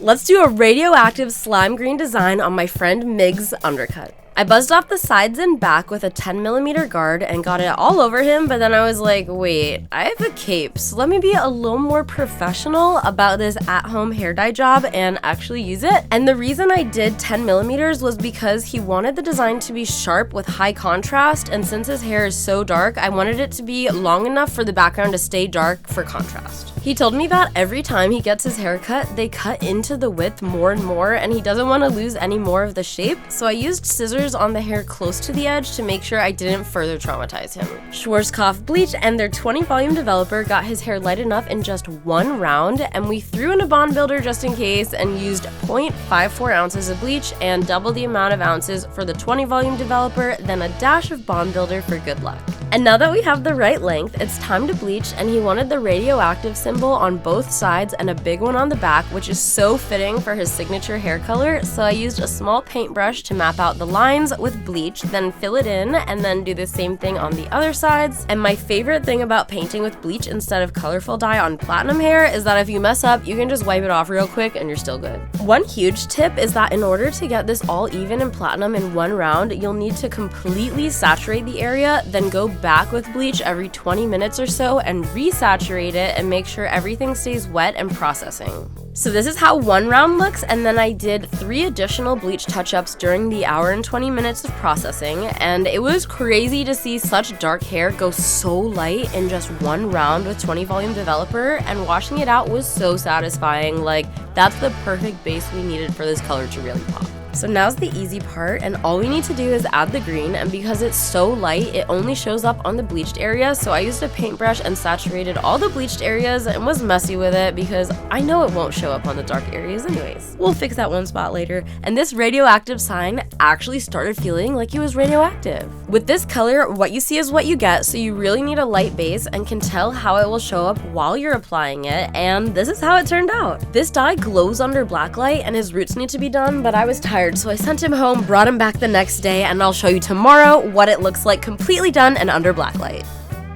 let's do a radioactive slime green design on my friend Migs' undercut. I buzzed off the sides and back with a 10mm guard and got it all over him, but then I was like, wait, I have a cape, so let me be a little more professional about this at-home hair dye job and actually use it. And the reason I did 10mm was because he wanted the design to be sharp with high contrast, and since his hair is so dark, I wanted it to be long enough for the background to stay dark for contrast. He told me that every time he gets his hair cut, they cut into the width more and more, and he doesn't want to lose any more of the shape, so I used scissors on the hair close to the edge to make sure I didn't further traumatize him. Schwarzkopf Bleach and their 20 volume developer got his hair light enough in just one round, and we threw in a bond builder just in case and used 0.54 ounces of bleach and double the amount of ounces for the 20 volume developer, then a dash of bond builder for good luck. And now that we have the right length, it's time to bleach, and he wanted the radioactive symbol on both sides and a big one on the back, which is so fitting for his signature hair color, so I used a small paintbrush to map out the lines with bleach, then fill it in, and then do the same thing on the other sides. And my favorite thing about painting with bleach instead of colorful dye on platinum hair is that if you mess up, you can just wipe it off real quick and you're still good. One huge tip is that in order to get this all even in platinum in one round, you'll need to completely saturate the area, then go back with bleach every 20 minutes or so and resaturate it and make sure everything stays wet and processing. So this is how one round looks, and then I did 3 additional bleach touch-ups during the hour and 20 minutes of processing, and it was crazy to see such dark hair go so light in just one round with 20 volume developer, and washing it out was so satisfying. Like, that's the perfect base we needed for this color to really pop. So now's the easy part, and all we need to do is add the green, and because it's so light, it only shows up on the bleached area, so I used a paintbrush and saturated all the bleached areas and was messy with it because I know it won't show up on the dark areas anyways. We'll fix that one spot later, and this radioactive sign actually started feeling like it was radioactive. With this color, what you see is what you get, so you really need a light base and can tell how it will show up while you're applying it, and this is how it turned out. This dye glows under blacklight, and his roots need to be done, but I was tired, so I sent him home, brought him back the next day, and I'll show you tomorrow what it looks like completely done and under blacklight.